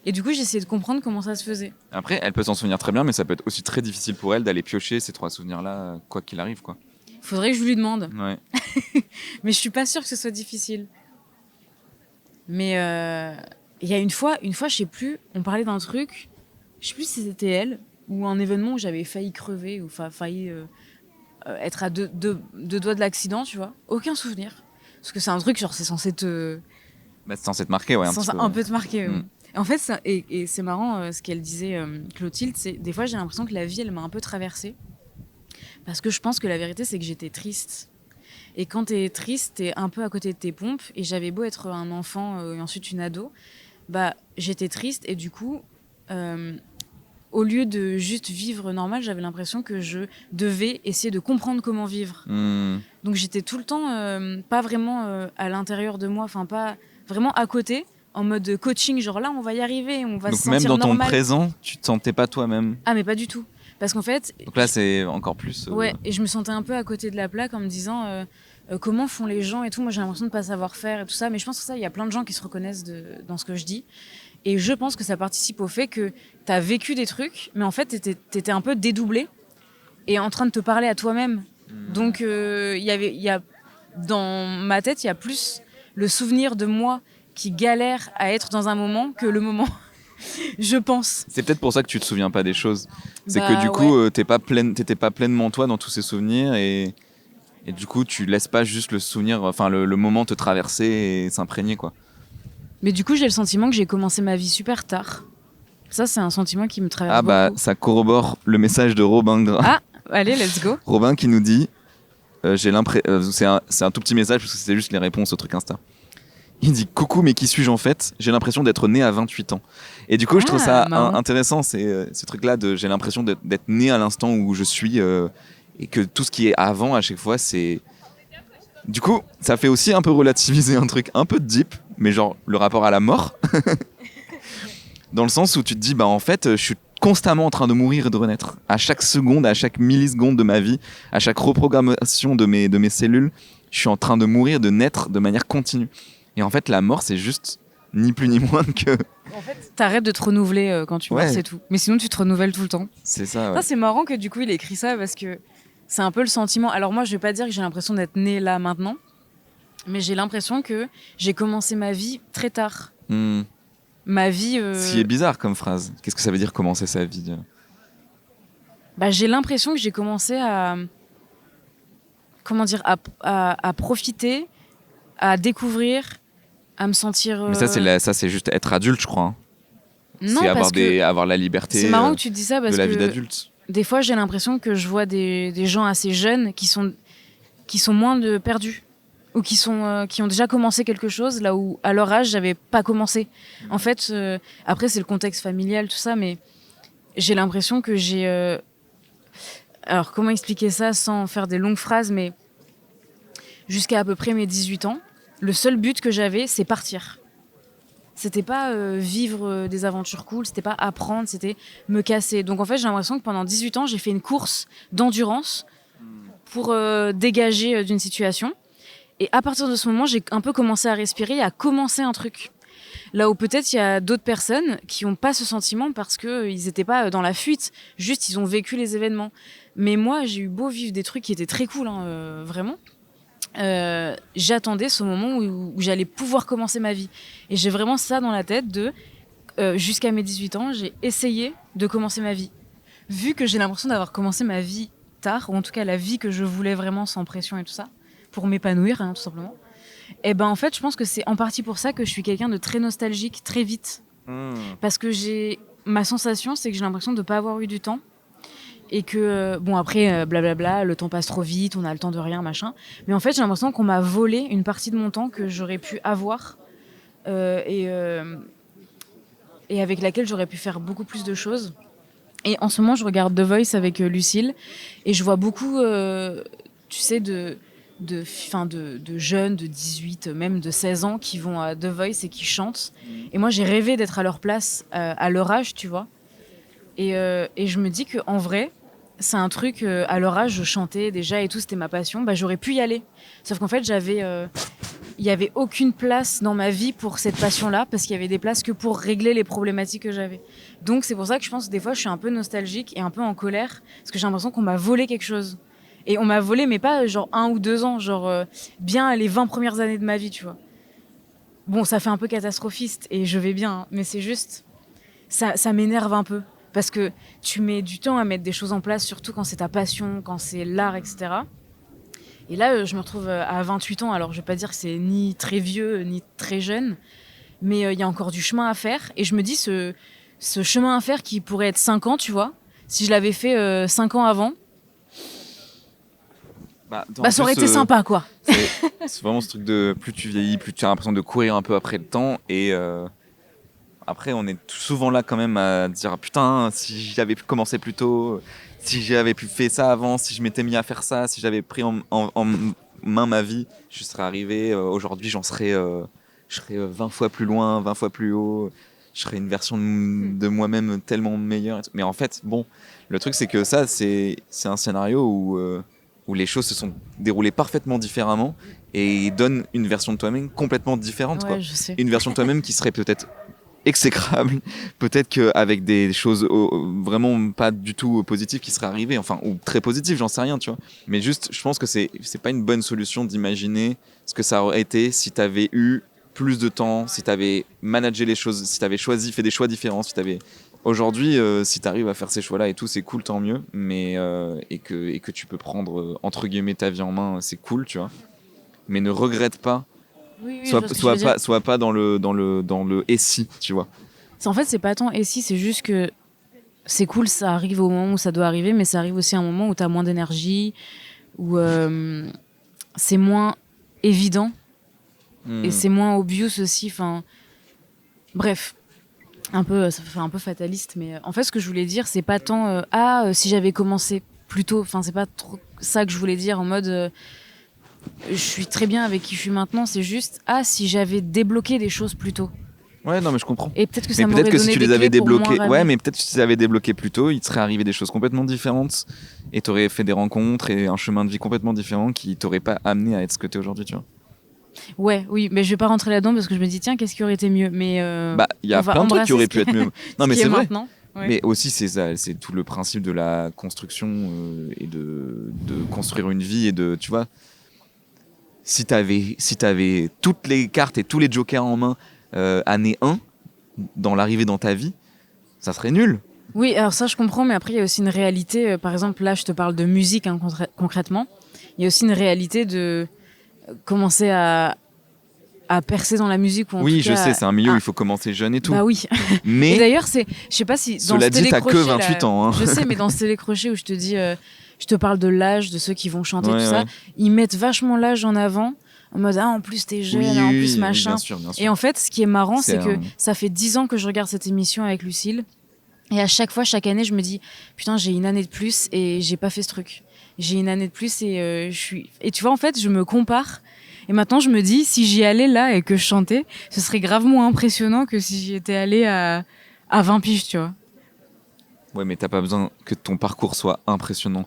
Et du coup, j'ai essayé de comprendre comment ça se faisait. Après, elle peut s'en souvenir très bien, mais ça peut être aussi très difficile pour elle d'aller piocher ces 3 souvenirs-là, quoi qu'il arrive, quoi. Faudrait que je lui demande. Ouais. Mais je suis pas sûre que ce soit difficile. Mais il y a une fois, je sais plus, on parlait d'un truc, je sais plus si c'était elle, ou un événement où j'avais failli crever, ou failli être à deux doigts de l'accident, tu vois. Aucun souvenir. Parce que c'est un truc, genre, c'est censé te... Bah, c'est censé te marquer, ouais, un peu te marquer. Mm. Et en fait, et c'est marrant, ce qu'elle disait, Clotilde, c'est des fois, j'ai l'impression que la vie, elle m'a un peu traversée. Parce que je pense que la vérité, c'est que j'étais triste. Et quand t'es triste, t'es un peu à côté de tes pompes. Et j'avais beau être un enfant et ensuite une ado, bah, j'étais triste. Et du coup, au lieu de juste vivre normal, j'avais l'impression que je devais essayer de comprendre comment vivre. Donc j'étais tout le temps pas vraiment à l'intérieur de moi, enfin pas vraiment à côté, en mode coaching, genre là on va y arriver, on va Donc se sentir même dans ton normal. présent, tu te sentais pas toi-même. Ah mais pas du tout. Parce qu'en fait... Donc là c'est encore plus... Ouais, et je me sentais un peu à côté de la plaque en me disant comment font les gens et tout. Moi j'ai l'impression de pas savoir faire et tout ça, mais je pense que ça, il y a plein de gens qui se reconnaissent dans ce que je dis. Et je pense que ça participe au fait que t'as vécu des trucs, mais en fait t'étais un peu dédoublé et en train de te parler à toi-même. Donc dans ma tête, il y a plus le souvenir de moi qui galère à être dans un moment que le moment, je pense. C'est peut-être pour ça que tu te souviens pas des choses. C'est Bah, que du coup, ouais. t'étais pas pleinement toi dans tous ces souvenirs et du coup, tu laisses pas juste le souvenir, enfin le moment te traverser et s'imprégner, quoi. Mais du coup, j'ai le sentiment que j'ai commencé ma vie super tard. Ça, c'est un sentiment qui me traverse Ah bah, beaucoup. ça corrobore le message de Robin Gras. Ah, allez, let's go. Robin qui nous dit, j'ai l'impression, c'est un tout petit message parce que c'est juste les réponses au truc Insta. Il dit coucou, mais qui suis-je en fait? J'ai l'impression d'être né à 28 ans. Et du coup, je trouve ça intéressant, ce truc-là de j'ai l'impression d'être né à l'instant où je suis et que tout ce qui est avant à chaque fois, c'est. Du coup, ça fait aussi un peu relativiser un truc un peu deep, mais genre le rapport à la mort. Dans le sens où tu te dis, bah en fait, je suis constamment en train de mourir et de renaître. À chaque seconde, à chaque milliseconde de ma vie, à chaque reprogrammation de mes cellules, je suis en train de mourir, de naître de manière continue. Et en fait, la mort, c'est juste ni plus ni moins que... En fait, t'arrêtes de te renouveler quand tu meurs, c'est tout. Mais sinon, tu te renouvelles tout le temps. C'est ça, ouais. Ça, c'est marrant que du coup, il ait écrit ça parce que c'est un peu le sentiment. Alors moi, je vais pas dire que j'ai l'impression d'être née là maintenant, mais j'ai l'impression que j'ai commencé ma vie très tard. Ma vie... Ce qui est bizarre comme phrase. Qu'est-ce que ça veut dire commencer sa vie? Bah, j'ai l'impression que j'ai commencé à... Comment dire? À profiter, à découvrir, à me sentir... Mais ça, c'est juste être adulte, je crois. Hein. Non, c'est parce avoir la liberté c'est marrant que tu dis ça parce de la que vie d'adulte. Des fois, j'ai l'impression que je vois des gens assez jeunes qui sont moins perdus ou qui ont déjà commencé quelque chose là où à leur âge j'avais pas commencé. En fait, après c'est le contexte familial tout ça, mais j'ai l'impression que j'ai alors comment expliquer ça sans faire des longues phrases, mais jusqu'à peu près mes 18 ans, le seul but que j'avais, c'est partir. C'était pas vivre des aventures cool, c'était pas apprendre, c'était me casser. Donc en fait, j'ai l'impression que pendant 18 ans, j'ai fait une course d'endurance pour dégager d'une situation. Et à partir de ce moment, j'ai un peu commencé à respirer, à commencer un truc. Là où peut-être il y a d'autres personnes qui n'ont pas ce sentiment parce qu'ils n'étaient pas dans la fuite, juste ils ont vécu les événements. Mais moi, j'ai eu beau vivre des trucs qui étaient très cool, hein, vraiment. J'attendais ce moment où j'allais pouvoir commencer ma vie. Et j'ai vraiment ça dans la tête jusqu'à mes 18 ans, j'ai essayé de commencer ma vie. Vu que j'ai l'impression d'avoir commencé ma vie tard, ou en tout cas la vie que je voulais vraiment sans pression et tout ça, pour m'épanouir, hein, tout simplement. Et ben en fait, je pense que c'est en partie pour ça que je suis quelqu'un de très nostalgique très vite. Parce que ma sensation, c'est que j'ai l'impression de ne pas avoir eu du temps. Et que, bon, après, blablabla, le temps passe trop vite, on a le temps de rien, machin. Mais en fait, j'ai l'impression qu'on m'a volé une partie de mon temps que j'aurais pu avoir et avec laquelle j'aurais pu faire beaucoup plus de choses. Et en ce moment, je regarde The Voice avec Lucille et je vois beaucoup, tu sais, de jeunes de 18, même de 16 ans qui vont à The Voice et qui chantent. Et moi, j'ai rêvé d'être à leur place, à leur âge, tu vois. Et je me dis qu'en vrai, c'est un truc, à leur âge, je chantais déjà et tout, c'était ma passion, bah, j'aurais pu y aller. Sauf qu'en fait, il n'y avait aucune place dans ma vie pour cette passion-là, parce qu'il y avait des places que pour régler les problématiques que j'avais. Donc c'est pour ça que je pense que des fois, je suis un peu nostalgique et un peu en colère, parce que j'ai l'impression qu'on m'a volé quelque chose. Et on m'a volé, mais pas genre 1 ou 2 ans, genre bien les 20 premières années de ma vie, tu vois. Bon, ça fait un peu catastrophiste, et je vais bien, hein, mais c'est juste... Ça m'énerve un peu. parce que tu mets du temps à mettre des choses en place, surtout quand c'est ta passion, quand c'est l'art, etc. Et là, je me retrouve à 28 ans, alors je vais pas dire que c'est ni très vieux, ni très jeune, mais il y a encore du chemin à faire. Et je me dis, ce chemin à faire qui pourrait être 5 ans, tu vois, si je l'avais fait 5 ans avant, ça aurait été sympa, quoi. C'est vraiment ce truc de plus tu vieillis, plus tu as l'impression de courir un peu après le temps. Et après, on est souvent là quand même à dire putain, si j'avais pu commencer plus tôt, si j'avais pu faire ça avant, si je m'étais mis à faire ça, si j'avais pris en main ma vie, je serais arrivé. Aujourd'hui, je serais 20 fois plus loin, 20 fois plus haut. Je serais une version de moi-même tellement meilleure. Mais en fait, bon, le truc, c'est que ça, c'est un scénario où les choses se sont déroulées parfaitement différemment et donnent une version de toi-même complètement différente. Ouais, Quoi. je sais. Une version de toi-même qui serait peut-être exécrable, peut-être qu'avec des choses vraiment pas du tout positives qui seraient arrivées, enfin, ou très positives, j'en sais rien, tu vois. Mais juste, je pense que c'est pas une bonne solution d'imaginer ce que ça aurait été si t'avais eu plus de temps, si t'avais managé les choses, si t'avais choisi, fait des choix différents, si t'avais... Aujourd'hui, si t'arrives à faire ces choix-là et tout, c'est cool, tant mieux, mais et que tu peux prendre, entre guillemets, ta vie en main, c'est cool, tu vois. Mais ne regrette pas. Oui, je vois ce que tu veux dire. Sois pas dans le et si, tu vois. En fait, c'est pas tant et si, c'est juste que c'est cool, ça arrive au moment où ça doit arriver, mais ça arrive aussi à un moment où t'as moins d'énergie, où c'est moins évident et c'est moins obvious aussi. Enfin, bref, ça fait un peu fataliste, mais en fait, ce que je voulais dire, c'est pas tant si j'avais commencé plus tôt. Enfin, c'est pas trop ça que je voulais dire en mode. Je suis très bien avec qui je suis maintenant, c'est juste si j'avais débloqué des choses plus tôt. Ouais, non, mais je comprends. Et peut-être que mais ça m'aurait peut-être que donné si tu des les avais clés pour débloqués, moins ouais, rêver. mais peut-être que si tu les avais débloqués plus tôt, il te serait arrivé des choses complètement différentes et t'aurais fait des rencontres et un chemin de vie complètement différent qui t'aurait pas amené à être ce que t'es aujourd'hui, tu vois. Ouais, oui, mais je vais pas rentrer là-dedans parce que je me dis tiens, qu'est-ce qui aurait été mieux. Mais il y a plein de trucs qui auraient pu être mieux. Non, mais c'est vrai. Ouais. Mais aussi, c'est ça, c'est tout le principe de la construction et de construire une vie et de, tu vois. Si t'avais toutes les cartes et tous les jokers en main année 1 dans l'arrivée dans ta vie, ça serait nul. Oui, alors ça je comprends, mais après il y a aussi une réalité. Par exemple, là je te parle de musique concrètement. Il y a aussi une réalité de commencer à percer dans la musique. Ou en Oui, tout cas, je sais, c'est un milieu où il faut commencer jeune et tout. Bah oui. Mais et d'ailleurs, je sais pas si dans cela dit, t'as que 28 ans. Hein. Je sais, mais dans ce télécrochet où je te dis, je te parle de l'âge de ceux qui vont chanter, tout ça, ils mettent vachement l'âge en avant. En mode, en plus t'es jeune, en plus machin. Bien sûr. Et en fait, ce qui est marrant, c'est que ça fait 10 ans que je regarde cette émission avec Lucille. Et à chaque fois, chaque année, je me dis, putain, j'ai une année de plus et j'ai pas fait ce truc. J'ai une année de plus et je suis. Et tu vois, en fait, je me compare. Et maintenant, je me dis, si j'y allais là et que je chantais, ce serait grave moins impressionnant que si j'y étais allée à 20 piges, tu vois. Ouais, mais t'as pas besoin que ton parcours soit impressionnant.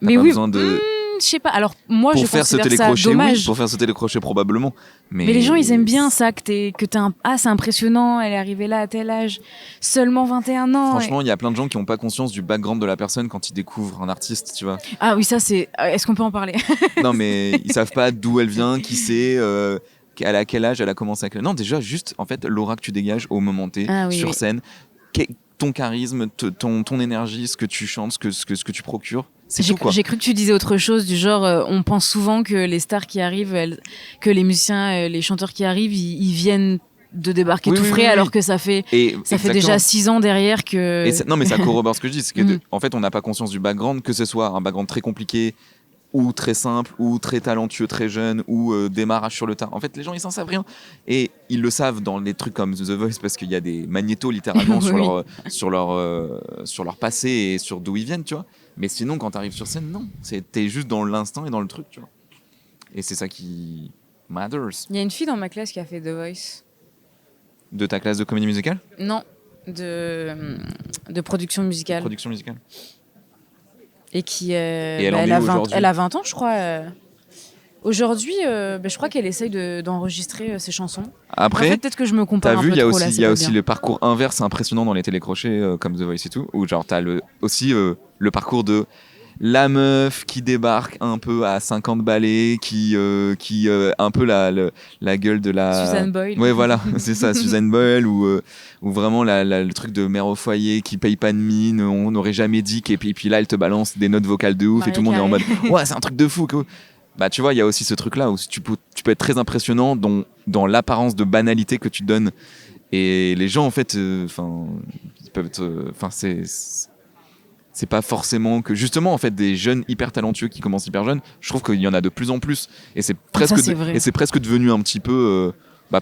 T'as mais pas oui, besoin de... je sais pas. Alors, moi, pour je faire ce considère ça télécrochet, dommage. oui, pour faire ce télécrochet, probablement. Mais les gens, ils aiment bien ça, que t'as un... c'est impressionnant, elle est arrivée là à tel âge, seulement 21 ans. Franchement, il y a plein de gens qui n'ont pas conscience du background de la personne quand ils découvrent un artiste, tu vois. Ah oui, ça, c'est... Est-ce qu'on peut en parler? Non, mais ils savent pas d'où elle vient, qui c'est, à quel âge elle a commencé à... Non, déjà, juste, en fait, l'aura que tu dégages au moment T, sur scène, ton charisme, ton énergie, ce que tu chantes, ce que tu procures. J'ai cru que tu disais autre chose, du genre, on pense souvent que les stars qui arrivent, que les musiciens, les chanteurs qui arrivent, ils viennent de débarquer tout frais, alors que ça fait déjà 6 ans derrière que... Non, mais ça corrobore ce que je dis, c'est que en fait, on n'a pas conscience du background, que ce soit un background très compliqué, ou très simple, ou très talentueux, très jeune, ou démarrage sur le tard. En fait, les gens, ils s'en savent rien. Et ils le savent dans des trucs comme The Voice, parce qu'il y a des magnétos, littéralement, sur leur passé et sur d'où ils viennent, tu vois. Mais sinon, quand t'arrives sur scène, non. T'es juste dans l'instant et dans le truc, tu vois. Et c'est ça qui matters. Il y a une fille dans ma classe qui a fait The Voice. De ta classe de comédie musicale ? Non, de production musicale. Production musicale. Et qui elle a 20 ans, je crois. Aujourd'hui, je crois qu'elle essaye d'enregistrer ses chansons. Après, en fait, peut-être que je me compare un peu trop là. Il y a aussi le parcours inverse impressionnant dans les télécrochets comme The Voice et tout, où genre t'as aussi le parcours de la meuf qui débarque un peu à 50 balais, qui un peu la gueule de la Susan Boyle. Ouais, voilà, c'est ça, Susan Boyle, ou vraiment le truc de mère au foyer qui paye pas de mine, on n'aurait jamais dit, et puis là elle te balance des notes vocales de ouf, Mariah et tout le monde est en mode Carey. ouais, c'est un truc de fou quoi. Bah tu vois, il y a aussi ce truc là où tu peux être très impressionnant dans l'apparence de banalité que tu donnes, et les gens en fait ils peuvent être c'est pas forcément que justement en fait des jeunes hyper talentueux qui commencent hyper jeunes, je trouve qu'il y en a de plus en plus, et c'est presque devenu un petit peu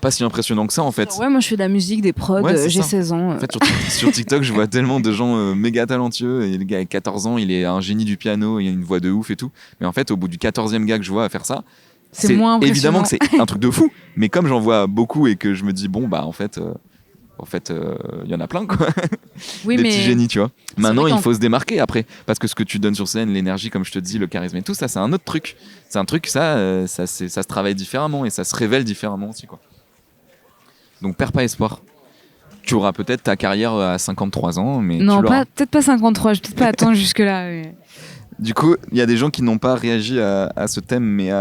pas si impressionnant que ça en fait. Ouais, moi je fais de la musique, des prods, Ouais, c'est j'ai ça. 16 ans. En fait, sur TikTok, je vois tellement de gens méga talentueux. Et le gars, à 14 ans, il est un génie du piano, il a une voix de ouf et tout. Mais en fait, au bout du 14e gars que je vois à faire ça, C'est moins impressionnant. évidemment que c'est un truc de fou. Mais comme j'en vois beaucoup et que je me dis, bon, bah en fait, il y en a plein, quoi. Oui, Des mais petits génies, tu vois. Maintenant, vrai il faut se démarquer après. Parce que ce que tu donnes sur scène, l'énergie, comme je te dis, le charisme et tout, ça, c'est un autre truc. C'est un truc, ça se travaille différemment et ça se révèle différemment aussi, quoi. Donc, perds pas espoir. Tu auras peut-être ta carrière à 53 ans, mais non, tu l'auras. peut-être pas 53, je vais peut-être pas attendre jusque-là. Mais... Du coup, il y a des gens qui n'ont pas réagi à ce thème, mais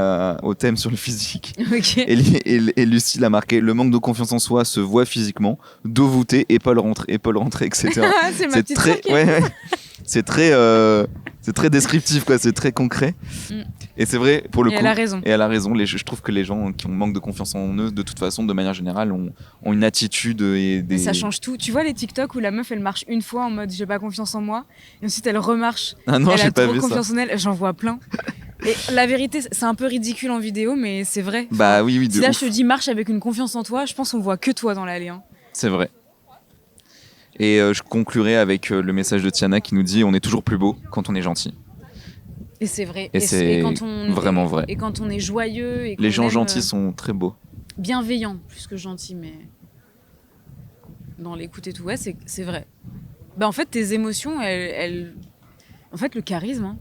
au thème sur le physique. Ok. Et Lucie l'a marqué, le manque de confiance en soi se voit physiquement, dos voûté, épaules rentrées, etc. C'est ma C'est petite très, sœur qui- ouais. C'est très descriptif, quoi. C'est très concret. Mm. Et c'est vrai, pour le Et coup. elle a raison. Et elle a raison. Je trouve que les gens qui ont manque de confiance en eux, de toute façon, de manière générale, ont une attitude et des. Mais ça change tout. Tu vois les TikTok où la meuf elle marche une fois en mode j'ai pas confiance en moi et ensuite elle remarche. Ah non, elle j'ai a pas trop vu ça. confiance en elle. J'en vois plein. Et la vérité, c'est un peu ridicule en vidéo, mais c'est vrai. Bah oui, de Si là ouf. je te dis marche avec une confiance en toi, je pense qu'on voit que toi dans l'allée. Hein. C'est vrai. Et je conclurai avec le message de Tiana qui nous dit on est toujours plus beau quand on est gentil. Et c'est vrai. Et c'est quand on, vraiment vrai. Et quand on est joyeux. Et qu'on Les gens aime, gentils sont très beaux. bienveillants, plus que gentils, mais dans l'écoute et tout, ouais, c'est vrai. Bah en fait, tes émotions, elles... En fait, le charisme, hein.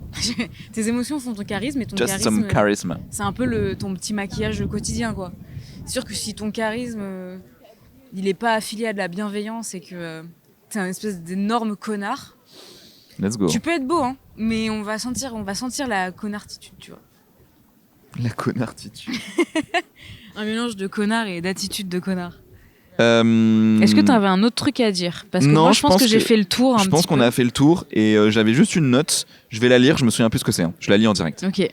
Tes émotions font ton charisme et ton Just some charisme, charisma. c'est un peu ton petit maquillage quotidien, quoi. C'est sûr que si ton charisme, il est pas affilié à de la bienveillance et que t'es un espèce d'énorme connard, Let's go. tu peux être beau, hein, mais on va sentir la connartitude, tu vois. La connartitude. Un mélange de connard et d'attitude de connard. Est-ce Est-ce que tu avais un autre truc à dire? Parce que Non, moi, je je pense pense que j'ai que- fait le tour. Je pense qu'on a fait le tour et j'avais juste une note. Je vais la lire, je me souviens plus ce que c'est. Hein. Je la lis en direct. Ok.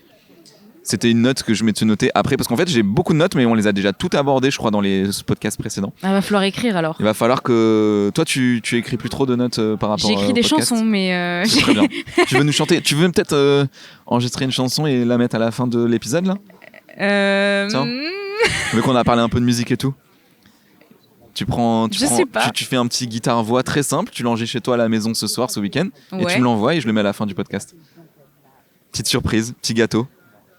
C'était une note que je m'étais notée après parce qu'en fait j'ai beaucoup de notes mais on les a déjà toutes abordées je crois dans les podcasts précédents. Ah, va falloir écrire alors. Il va falloir que toi tu écris plus trop de notes par rapport J'ai écrit au des podcast. chansons, mais C'est très bien. Tu veux nous chanter? Tu veux peut-être enregistrer une chanson et la mettre à la fin de l'épisode là? Tiens. Vu qu'on a parlé un peu de musique et tout. Tu Je sais pas. tu fais un petit guitare-voix très simple, tu l'enregistres chez toi à la maison ce soir, ce week-end, et Ouais. tu me l'envoies et je le mets à la fin du podcast. Petite surprise, petit gâteau.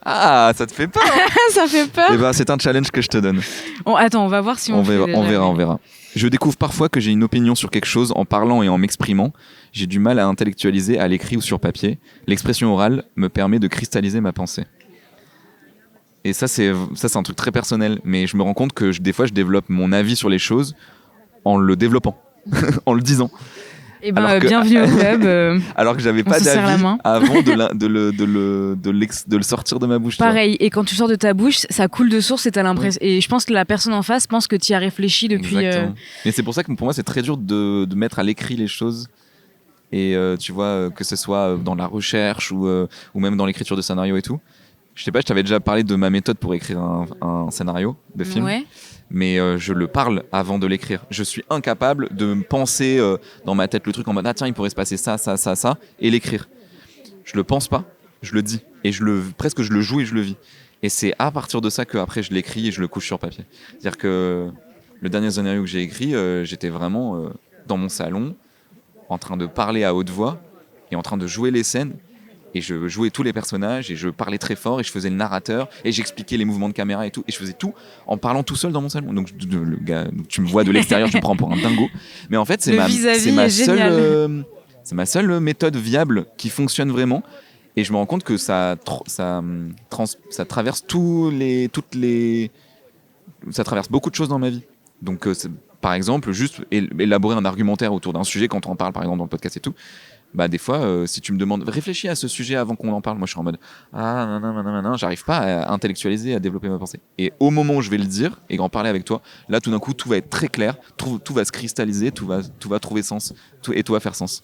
Ah, ça te fait peur? Ça fait peur. Eh ben, c'est un challenge que je te donne. Attends, on va voir si on, fait déjà, On mais- verra. Je découvre parfois que j'ai une opinion sur quelque chose en parlant et en m'exprimant. J'ai du mal à intellectualiser à l'écrit ou sur papier. L'expression orale me permet de cristalliser ma pensée. Et ça, c'est un truc très personnel. Mais je me rends compte que des fois, je développe mon avis sur les choses en le développant, en le disant. Eh ben, Alors que- bienvenue au club. Alors que j'avais On pas se serre la d'avis main. avant de le sortir de ma bouche. tu vois. Pareil, et quand tu sors de ta bouche, ça coule de source et t'as l'impression. Et je pense que la personne en face pense que tu y as réfléchi depuis. Exactement. Mais c'est pour ça que pour moi, c'est très dur de mettre à l'écrit les choses. Et tu vois, que ce soit dans la recherche ou même dans l'écriture de scénario et tout. Je sais pas, je t'avais déjà parlé de ma méthode pour écrire un scénario de film. Ouais. Mais je le parle avant de l'écrire. Je suis incapable de me penser dans ma tête le truc en mode ah tiens il pourrait se passer ça et l'écrire. Je le pense pas, je le dis et presque je le joue et je le vis. Et c'est à partir de ça que après je l'écris et je le couche sur papier. C'est-à-dire que le dernier scénario que j'ai écrit, j'étais vraiment dans mon salon en train de parler à haute voix et en train de jouer les scènes. Et je jouais tous les personnages et je parlais très fort et je faisais le narrateur et j'expliquais les mouvements de caméra et tout. Et je faisais tout en parlant tout seul dans mon salon. Donc le gars, tu me vois de l'extérieur, tu me prends pour un dingo. Mais en fait, Le vis-à-vis est génial. C'est ma seule méthode viable qui fonctionne vraiment. Et je me rends compte que ça traverse ça traverse beaucoup de choses dans ma vie. Donc, par exemple, juste élaborer un argumentaire autour d'un sujet quand on en parle, par exemple, dans le podcast et tout. Bah des fois, si tu me demandes, réfléchis à ce sujet avant qu'on en parle, moi je suis en mode j'arrive pas à intellectualiser, à développer ma pensée. Et au moment où je vais le dire et en parler avec toi, là tout d'un coup tout va être très clair, tout va se cristalliser, tout va trouver sens, et tout va faire sens.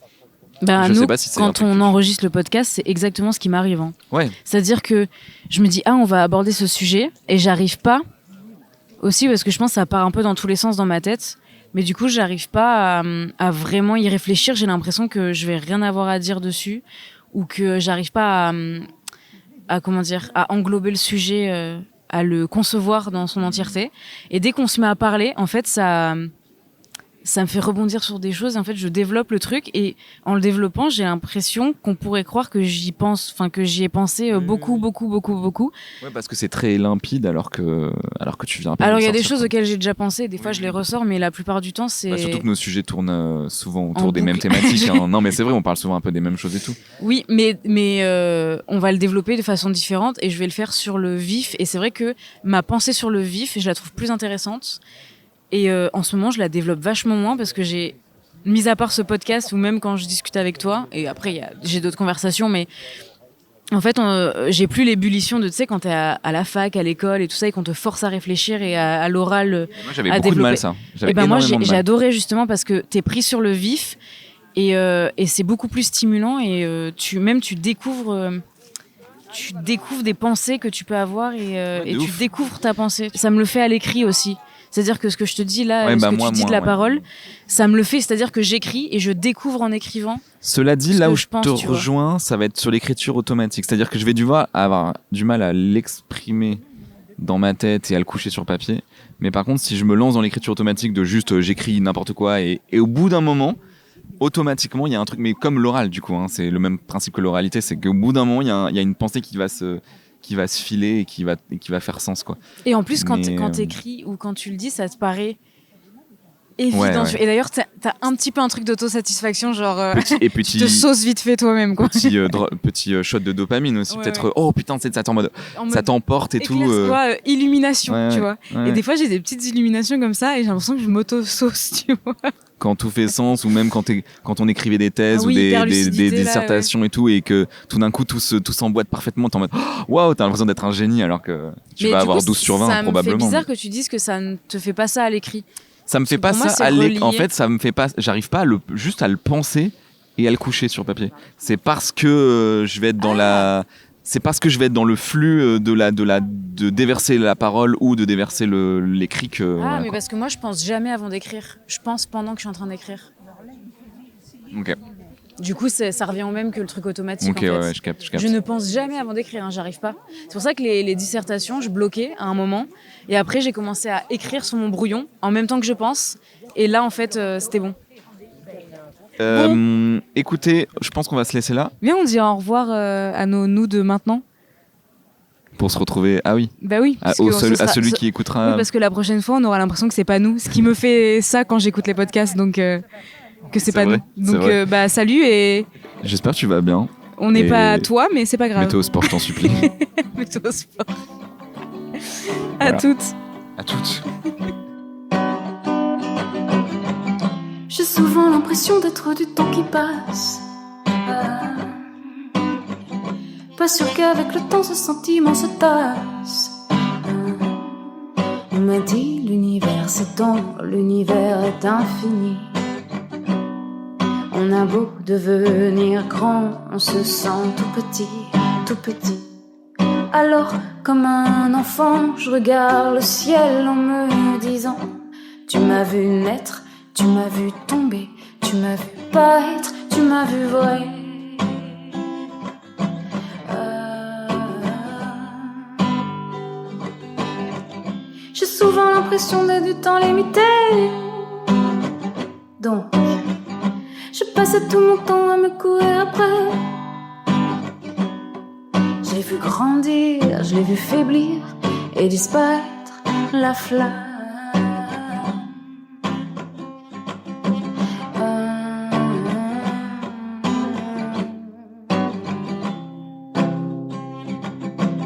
Bah, Je nous, sais pas si c'est un quand truc on que- enregistre le podcast, c'est exactement ce qui m'arrive. Hein. Ouais. C'est-à-dire que je me dis, on va aborder ce sujet, et j'arrive pas, aussi parce que je pense que ça part un peu dans tous les sens dans ma tête, mais du coup, j'arrive pas à vraiment y réfléchir. J'ai l'impression que je vais rien avoir à dire dessus, ou que j'arrive pas à englober le sujet, à le concevoir dans son entièreté. Et dès qu'on se met à parler, en fait, ça me fait rebondir sur des choses. En fait, je développe le truc et en le développant, j'ai l'impression qu'on pourrait croire que j'y ai pensé beaucoup. Ouais, parce que c'est très limpide alors que tu viens à peine Alors, de il y a des sortir, choses quoi. auxquelles j'ai déjà pensé. Des fois, je les ressors, mais la plupart du temps, c'est... Bah, surtout que nos sujets tournent souvent autour En des boucle. mêmes thématiques. Hein. Non, mais c'est vrai, on parle souvent un peu des mêmes choses et tout. Oui, mais on va le développer de façon différente et je vais le faire sur le vif. Et c'est vrai que ma pensée sur le vif, je la trouve plus intéressante. Et en ce moment, je la développe vachement moins parce que mis à part ce podcast ou même quand je discute avec toi, et après, j'ai d'autres conversations, mais en fait, j'ai plus l'ébullition de, tu sais, quand t'es à la fac, à l'école et tout ça, et qu'on te force à réfléchir et à l'oral. Moi, j'avais À beaucoup de développer. mal, ça. J'avais Et ben moi, énormément de j'ai mal. adoré justement parce que t'es pris sur le vif et c'est beaucoup plus stimulant et tu découvres. Tu découvres des pensées que tu peux avoir et de tu ouf. découvres ta pensée. Ça me le fait à l'écrit aussi. C'est-à-dire que ce que je te dis là, Ouais, ce bah, que moi, tu dis de moi, la ouais. parole, ça me le fait. C'est-à-dire que j'écris et je découvre en écrivant. Cela dit, Ce là que où je je pense, te tu vois. rejoins, ça va être sur l'écriture automatique. C'est-à-dire que je vais avoir du mal à l'exprimer dans ma tête et à le coucher sur papier. Mais par contre, si je me lance dans l'écriture automatique de juste j'écris n'importe quoi et au bout d'un moment, automatiquement, il y a un truc, mais comme l'oral du coup, hein, c'est le même principe que l'oralité, c'est qu'au bout d'un moment, il y a une pensée qui va se filer et qui va faire sens, quoi. Et en plus, quand Mais, t'écris ou quand tu le dis, ça te paraît évident. Ouais. Et d'ailleurs, t'as un petit peu un truc d'autosatisfaction, genre Et tu te sauces vite fait toi-même, quoi. petit shot de dopamine aussi, Ouais, peut-être. ouais. Oh putain, c'est ça, en mode, En mode ça t'emporte et tout. illumination, Ouais, tu vois. ouais. Et des fois, j'ai des petites illuminations comme ça et j'ai l'impression que je m'auto-sauce, tu vois. Quand tout fait sens, ou même quand on écrivait des thèses Ah oui, ou des hyper-lucidité, là, dissertations et tout, et que tout d'un coup tout s'emboîte parfaitement, t'es en mode waouh, t'as l'impression d'être un génie alors que tu Mais vas du avoir coup, 12 sur 20 ça probablement. me fait bizarre que tu dises que ça ne te fait pas ça à l'écrit. Ça me fait pas Pour moi, ça c'est à relié. En fait, ça me fait pas. J'arrive pas juste à le penser et à le coucher sur papier. C'est parce que je vais être dans C'est parce que je vais être dans le flux de déverser la parole ou de déverser l'écrit que. voilà, Mais quoi. parce que moi, je pense jamais avant d'écrire. Je pense pendant que je suis en train d'écrire. Ok. Du coup, ça revient au même que le truc automatique. Ok, en fait. ouais, je capte. Je ne pense jamais avant d'écrire, j'arrive pas. C'est pour ça que les dissertations, je bloquais à un moment. Et après, j'ai commencé à écrire sur mon brouillon en même temps que je pense. Et là, en fait, c'était bon. Écoutez, je pense qu'on va se laisser là Viens, on dit au revoir à nous de maintenant. pour se retrouver. Ah oui. Bah oui. Parce que À celui qui écoutera. Oui, parce que la prochaine fois, on aura l'impression que c'est pas nous. Ce qui me fait ça quand j'écoute les podcasts, donc que c'est pas vrai, nous. c'est Donc vrai. salut et J'espère que tu vas bien. on n'est Et pas toi, mais c'est pas grave. Mets-toi au sport, je t'en supplie. Mets-toi au sport. À Voilà. toutes. À toutes. J'ai souvent l'impression d'être du temps qui passe. Pas sûr qu'avec le temps ce sentiment se tasse. On m'a dit l'univers s'étend, l'univers est infini. On a beau devenir grand, on se sent tout petit, tout petit. Alors, comme un enfant, je regarde le ciel en me disant: tu m'as vu naître, tu m'as vu tomber, tu m'as vu paraître, tu m'as vu vrai. J'ai souvent l'impression d'être du temps limité. Donc, je passais tout mon temps à me courir après. J'ai vu grandir, je l'ai vu faiblir et disparaître la flamme.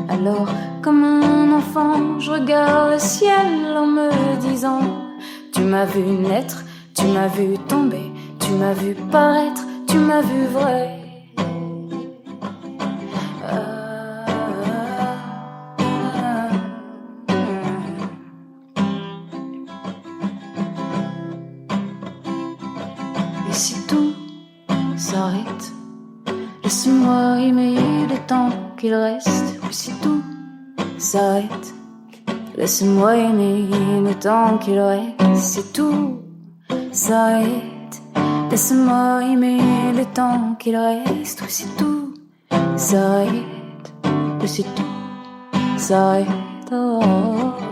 Alors, comme un enfant, je regarde le ciel en me disant: tu m'as vu naître, tu m'as vu tomber, tu m'as vu paraître, tu m'as vu vrai. Et si tout s'arrête, laisse-moi aimer le temps qu'il reste. Oui, si tout s'arrête, laisse-moi aimer le temps qu'il reste. Si tout s'arrête, laisse-moi aimer le temps qu'il reste. Oui, si tout s'arrête, oui, si tout s'arrête. Oh.